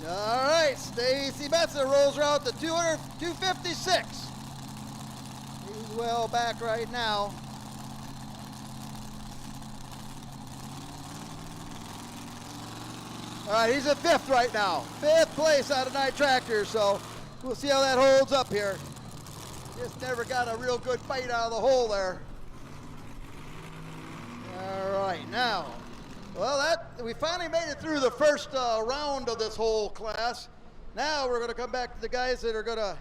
All right, Stacy Benson rolls her out to 256. He's well back right now. All right, he's at 5th right now. 5th place out of 9 tractors, so we'll see how that holds up here. Just never got a real good bite out of the hole there. All right, now, well, we finally made it through the first round of this whole class. Now we're going to come back to the guys that are going to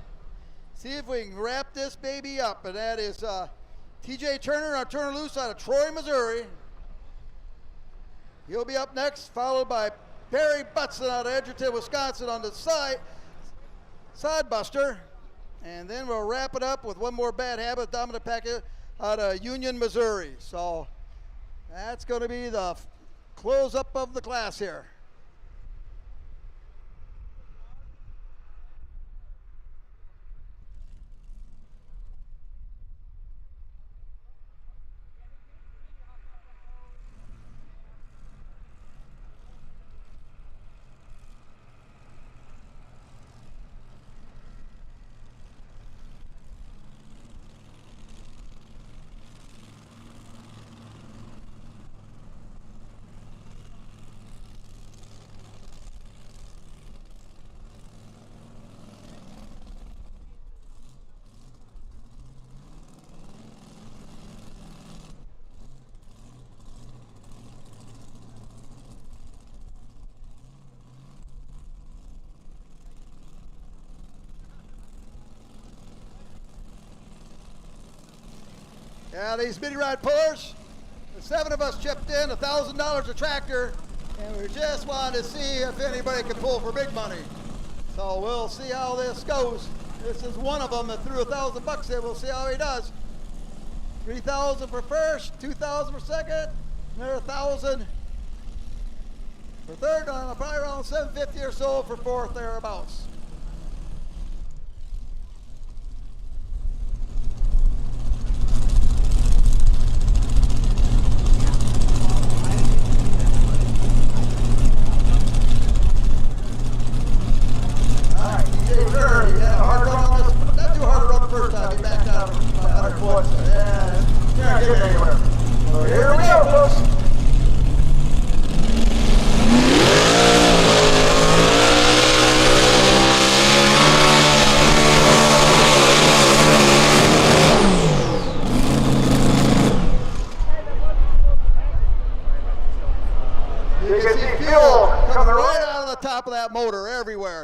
see if we can wrap this baby up, and that is TJ Turner on Turner Loose out of Troy, Missouri. He'll be up next, followed by Perry Butson out of Edgerton, Wisconsin on the Sodbuster. And then we'll wrap it up with one more bad habit, Dominic Packett out of Union, Missouri. So that's going to be the close up of the class here. Yeah, these mini ride pullers, the 7 of us chipped in $1,000 a tractor, and we just wanted to see if anybody could pull for big money. So we'll see how this goes. This is one of them that threw $1,000 in. We'll see how he does. 3,000 for first, 2,000 for second, another 1,000 for third, and probably around 750 or so for fourth thereabouts.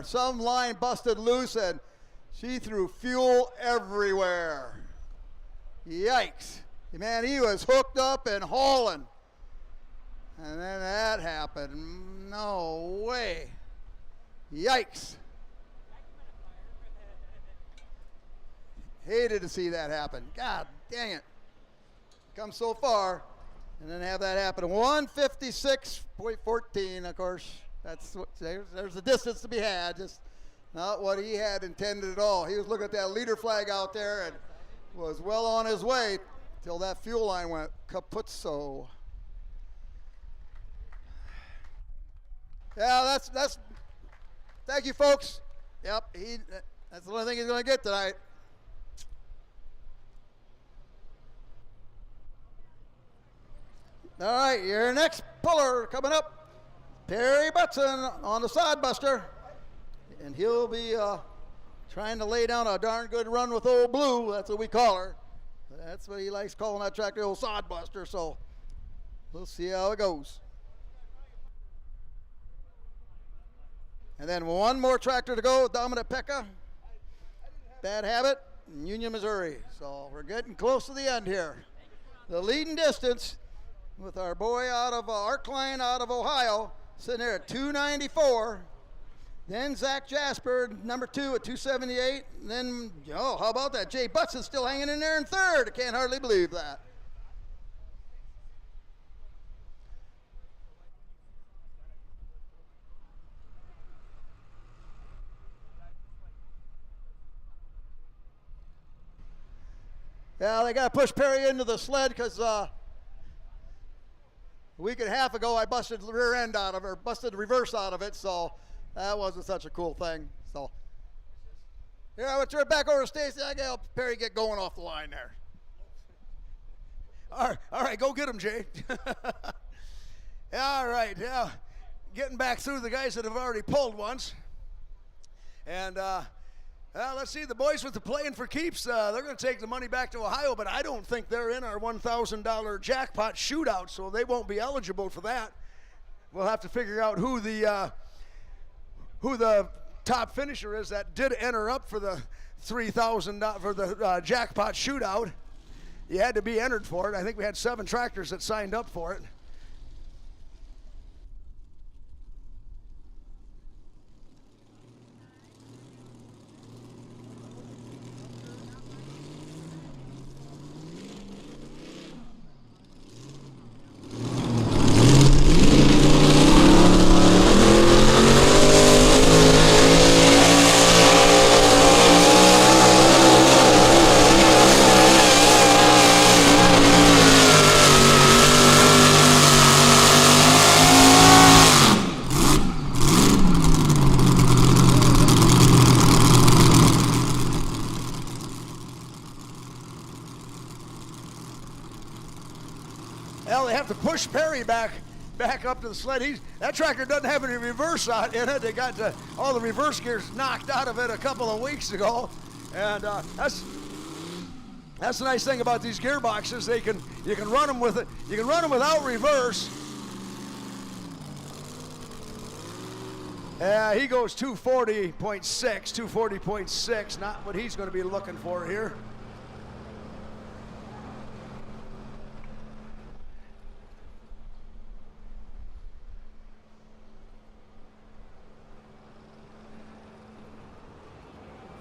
Some line busted loose and she threw fuel everywhere. Yikes. Man, he was hooked up and hauling. And then that happened. No way. Yikes. Hated to see that happen. God dang it. Come so far and then have that happen. 156.14, of course. That's what, there's a distance to be had, just not what he had intended at all. He was looking at that leader flag out there and was well on his way till that fuel line went kaputso. Yeah, that's. Thank you, folks. Yep, that's the only thing he's going to get tonight. All right, your next puller coming up. Perry Butson on the Sodbuster, and he'll be trying to lay down a darn good run with Old Blue. That's what we call her. That's what he likes calling that tractor, Old Sodbuster, so we'll see how it goes. And then one more tractor to go, Dominic Pekka, Bad Habit, in Union, Missouri. So we're getting close to the end here. The leading distance with our boy out of Arkline out of Ohio, sitting there at 294. Then Zach Jasper, number 2 at 278. And then, oh, how about that? Jay Butson still hanging in there in third. I can't hardly believe that. Yeah, they got to push Perry into the sled because a week and a half ago I busted the rear end out of it, or busted the reverse out of it, so That wasn't such a cool thing. So here, I would turn it back over to Stacy. I got Perry get going off the line there. All right, go get him, Jay. All right, yeah, getting back through the guys that have already pulled once. And let's see, the boys with the playing for keeps, they're going to take the money back to Ohio, but I don't think they're in our $1,000 jackpot shootout, so they won't be eligible for that. We'll have to figure out who the top finisher is that did enter up for the $3,000 for the jackpot shootout. You had to be entered for it. I think we had 7 tractors that signed up for it. Well, they have to push Perry back up to the sled. That tractor doesn't have any reverse in it. They got all the reverse gears knocked out of it a couple of weeks ago, and that's the nice thing about these gearboxes. You can run them with it. You can run them without reverse. He goes 240.6, not what he's going to be looking for here.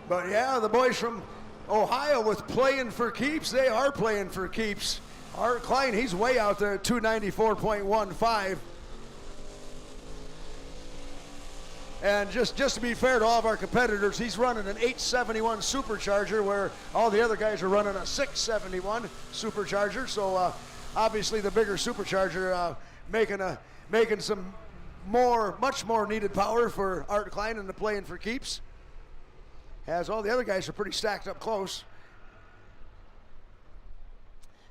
But yeah, the boys from Ohio with playing for keeps, they are playing for keeps. Art Klein, he's way out there at 294.15. And just to be fair to all of our competitors, he's running an 871 supercharger where all the other guys are running a 671 supercharger. So obviously the bigger supercharger making some much more needed power for Art Klein and the playing for keeps. As all the other guys are pretty stacked up close.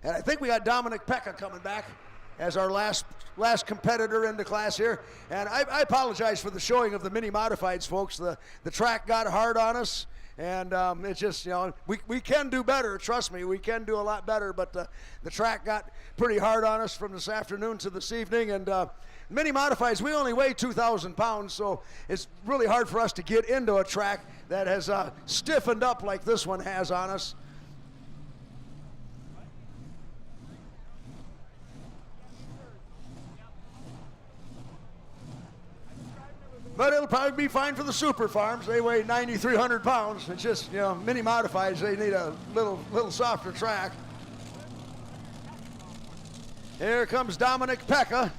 And I think we got Dominic Pekka coming back as our last competitor in the class here. And I apologize for the showing of the mini modifieds, folks. The track got hard on us, and it's just, we can do better. Trust me, we can do a lot better, but the track got pretty hard on us from this afternoon to this evening. And mini modifieds, we only weigh 2,000 pounds, so it's really hard for us to get into a track that has stiffened up like this one has on us. But it'll probably be fine for the super farms. They weigh 9,300 pounds. It's just, mini modifieds, they need a little softer track. Here comes Dominic Pekka.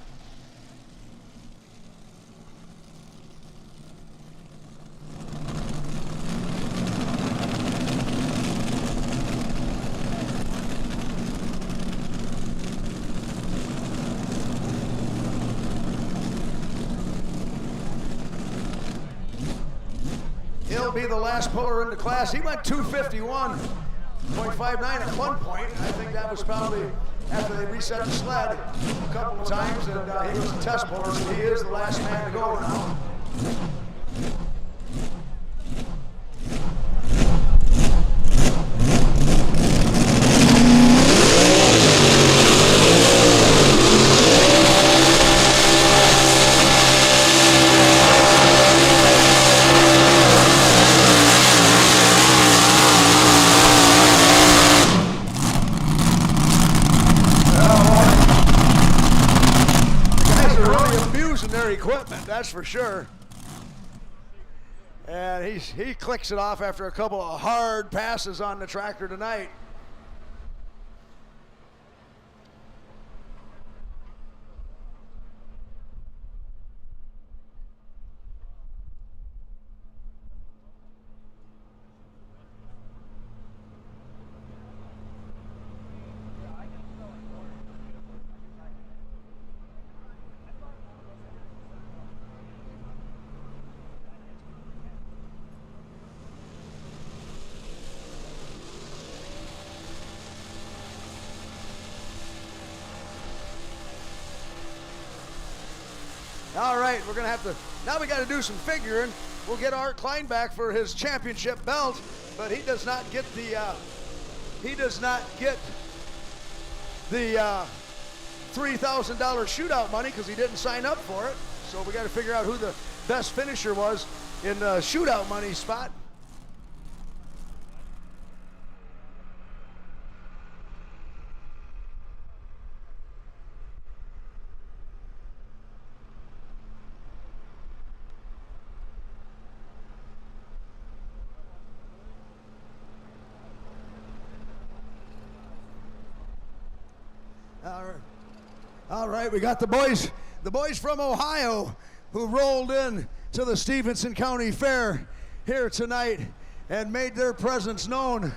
He'll be the last puller in the class. He went 251.59 at one point. I think that was probably after they reset the sled a couple of times, and he was a test puller, so he is the last man to go now. Equipment, that's for sure. And he clicks it off after a couple of hard passes on the tractor tonight. right, we're gonna have to, now we gotta do some figuring. We'll get Art Klein back for his championship belt, but he does not get the $3,000 shootout money because he didn't sign up for it. So we gotta figure out who the best finisher was in the shootout money spot. All right, we got the boys from Ohio who rolled in to the Stevenson County Fair here tonight and made their presence known.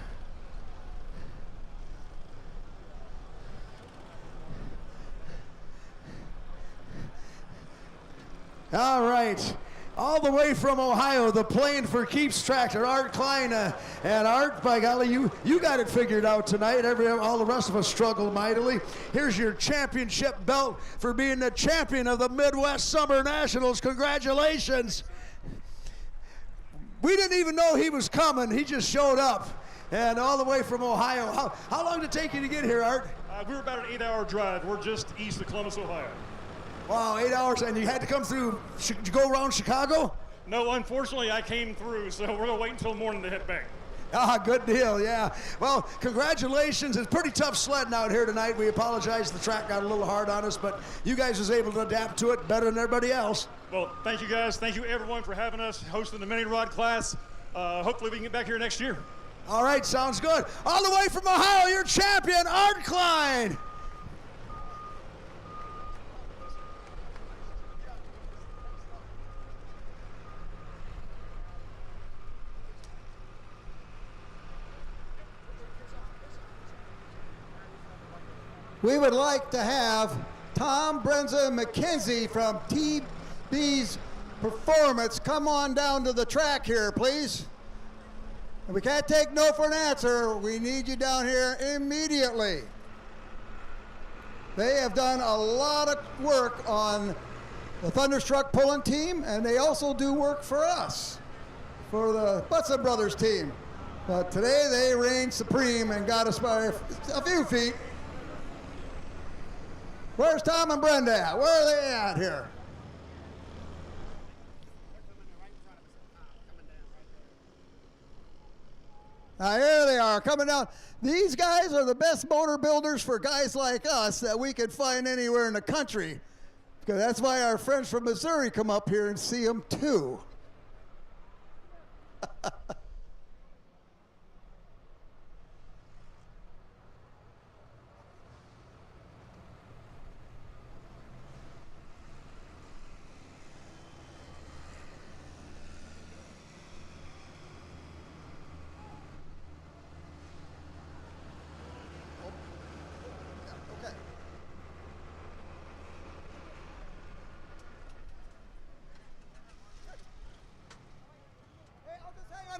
All right. All the way from Ohio, the Playing for Keeps tractor, Art Klein. And Art, by golly, you got it figured out tonight. All the rest of us struggled mightily. Here's your championship belt for being the champion of the Midwest Summer Nationals. Congratulations. We didn't even know he was coming. He just showed up. And all the way from Ohio. How long did it take you to get here, Art? We were about an 8-hour drive. We're just east of Columbus, Ohio. Wow, 8 hours, and you had to come through, did you go around Chicago? No, unfortunately, I came through, so we're going to wait until morning to head back. Ah, good deal, yeah. Well, congratulations. It's pretty tough sledding out here tonight. We apologize. The track got a little hard on us, but you guys was able to adapt to it better than everybody else. Well, thank you, guys. Thank you, everyone, for having us, hosting the mini rod class. Hopefully, we can get back here next year. All right, sounds good. All the way from Ohio, your champion, Art Klein. We would like to have Tom Brenza McKenzie from TB's Performance come on down to the track here, please. And we can't take no for an answer. We need you down here immediately. They have done a lot of work on the Thunderstruck pulling team, and they also do work for us, for the Butson Brothers team. But today they reigned supreme and got us by a few feet. Where's Tom and Brenda at? Where are they at here? Now here they are coming down. These guys are the best motor builders for guys like us that we could find anywhere in the country. Because that's why our friends from Missouri come up here and see them too.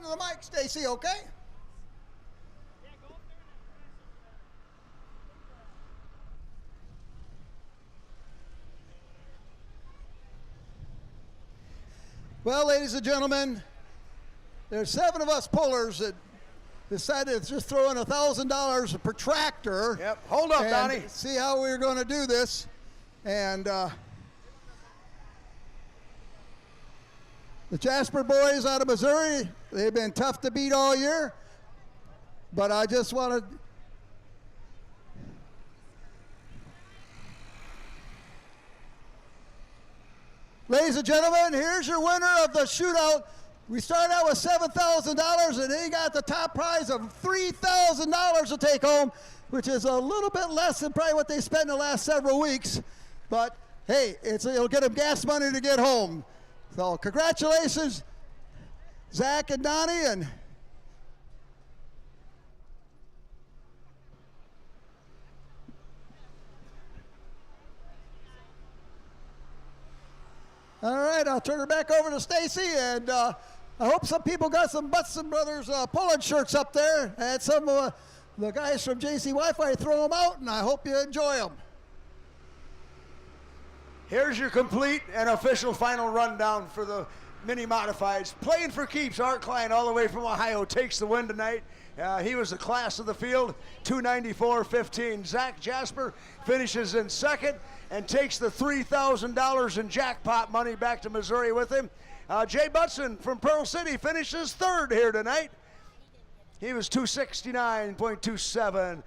To the mic, Stacy, okay? Well, ladies and gentlemen, there's 7 of us pullers that decided to just throw in $1,000 per tractor. Yep, hold up, Donnie. See how we're going to do this. And the Jasper boys out of Missouri, they've been tough to beat all year. But I just want to... Ladies and gentlemen, here's your winner of the shootout. We started out with $7,000, and he got the top prize of $3,000 to take home, which is a little bit less than probably what they spent in the last several weeks. But, hey, it'll get them gas money to get home. So congratulations, Zach and Donnie. And all right, I'll turn it back over to Stacy, and I hope some people got some Butson Brothers pulling shirts up there. I had some of the guys from JC Wi-Fi throw them out, and I hope you enjoy them. Here's your complete and official final rundown for the mini modifieds. Playing for keeps, Art Klein all the way from Ohio takes the win tonight. He was the class of the field, 294.15. Zach Jasper finishes in second and takes the $3,000 in jackpot money back to Missouri with him. Jay Butson from Pearl City finishes third here tonight. He was 269.27.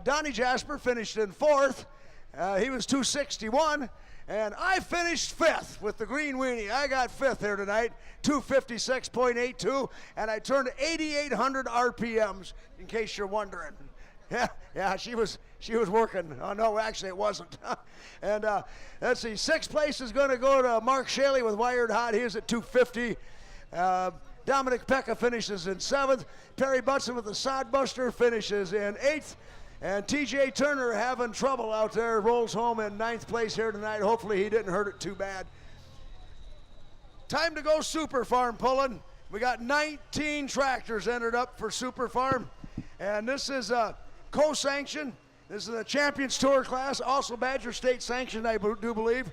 Donnie Jasper finished in fourth. He was 261. And I finished fifth with the green weenie. I got fifth here tonight, 256.82, and I turned 8,800 RPMs, in case you're wondering. Yeah, she was working. Oh, no, actually it wasn't. And let's see, sixth place is going to go to Mark Shaley with Wired Hot. He was at 250. Dominic Pekka finishes in seventh. Perry Butson with the Sodbuster finishes in eighth. And TJ Turner having trouble out there, rolls home in ninth place here tonight. Hopefully he didn't hurt it too bad. Time to go Super Farm pulling. We got 19 tractors entered up for Super Farm. And this is a co-sanction. This is a Champions Tour class, also Badger State sanctioned, I do believe.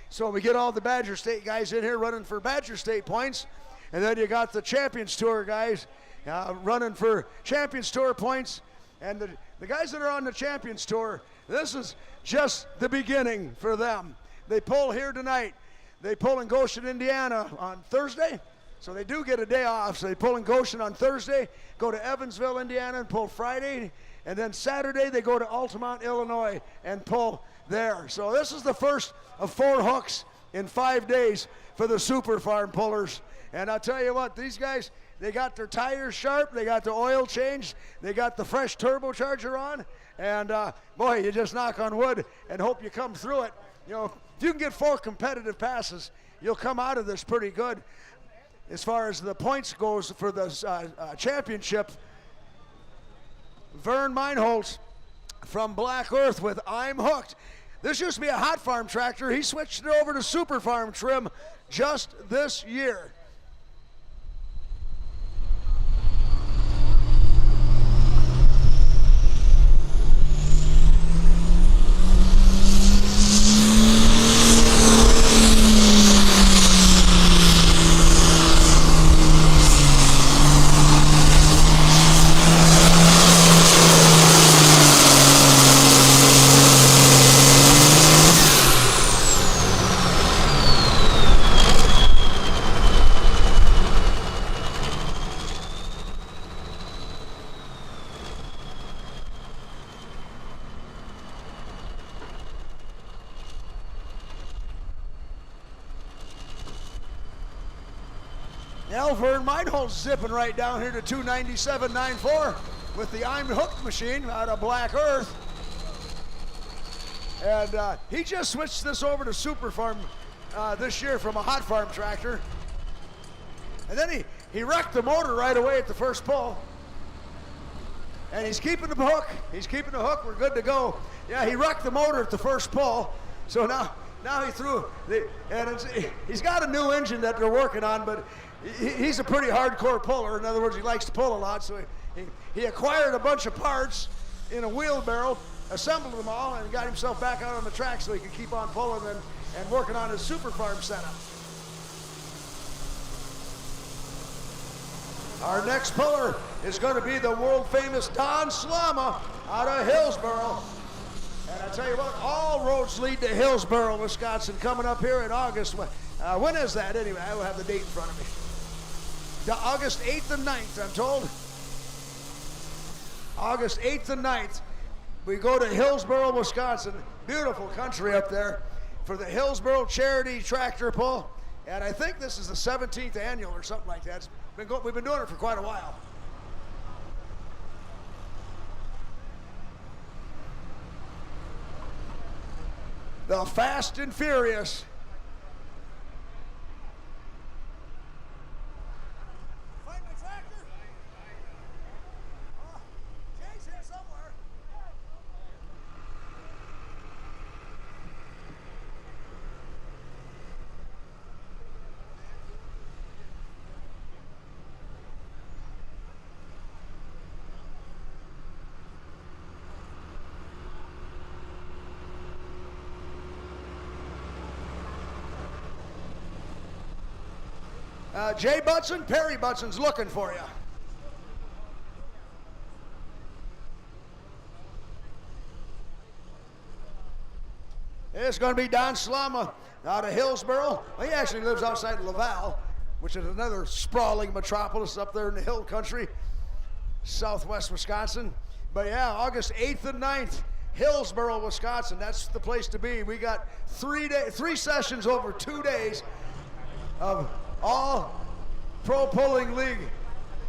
So we get all the Badger State guys in here running for Badger State points. And then you got the Champions Tour guys running for Champions Tour points. And the guys that are on the Champions Tour, this is just the beginning for them. They pull here tonight. They pull in Goshen, Indiana on Thursday. So they do get a day off. So they pull in Goshen on Thursday, go to Evansville, Indiana, and pull Friday. And then Saturday they go to Altamont, Illinois, and pull there. So this is the first of 4 hooks in 5 days for the Super Farm pullers. And I'll tell you what, these guys, they got their tires sharp, they got the oil changed, they got the fresh turbocharger on, and boy, you just knock on wood and hope you come through it. You know, if you can get 4 competitive passes, you'll come out of this pretty good. As far as the points goes for the championship, Vern Meinholz from Black Earth with I'm Hooked. This used to be a Hot Farm tractor. He switched it over to Super Farm trim just this year. Now Vern Meinholz zipping right down here to 297.94 with the I'm Hooked machine out of Black Earth. And he just switched this over to Super Farm this year from a Hot Farm tractor. And then he wrecked the motor right away at the first pull. And he's keeping the hook. He's keeping the hook. We're good to go. Yeah, he wrecked the motor at the first pull. So now he threw he's got a new engine that they're working on, but he's a pretty hardcore puller. In other words, he likes to pull a lot. So he acquired a bunch of parts in a wheelbarrow, assembled them all, and got himself back out on the track so he could keep on pulling and working on his Super Farm setup. Our next puller is going to be the world famous Don Slama out of Hillsboro. And I tell you what, all roads lead to Hillsboro, Wisconsin, coming up here in August. When is that anyway? I will have the date in front of me. August 8th and 9th, I'm told. August 8th and 9th, we go to Hillsboro, Wisconsin. Beautiful country up there for the Hillsboro Charity Tractor Pull. And I think this is the 17th annual or something like that. We've been doing it for quite a while. The Fast and Furious. Find my tractor? Jay's here somewhere. Jay Butson, Perry Butson's looking for you. It's going to be Don Slama out of Hillsboro. Well, he actually lives outside Laval, which is another sprawling metropolis up there in the hill country, southwest Wisconsin. But yeah, August 8th and 9th, Hillsboro, Wisconsin. That's the place to be. We got 3 sessions over 2 days of all Pro Pulling League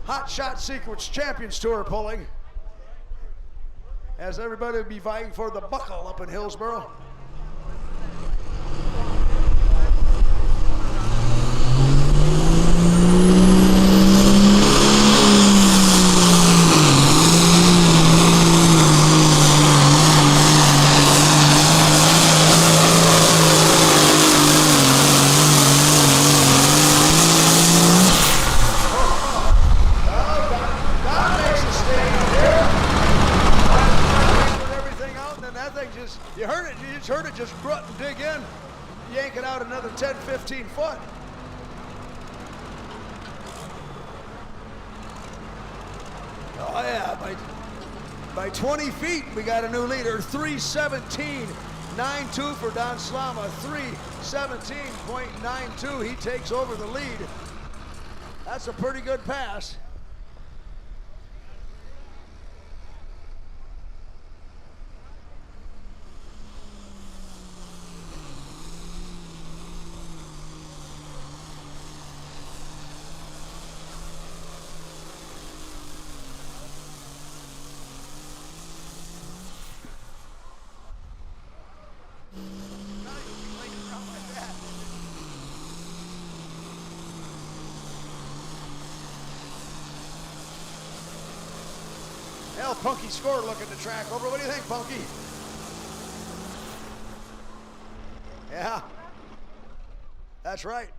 Hot Shot Secrets Champions Tour pulling, as everybody will be vying for the buckle up in Hillsboro. You just heard it just grunt and dig in, yank it out another 10, 15 foot. Oh yeah, by 20 feet, we got a new leader, 3:17.92 for Don Slama, 3:17.92. He takes over the lead. That's a pretty good pass. Hell, Punky scored looking the track over. What do you think, Punky? Yeah, that's right.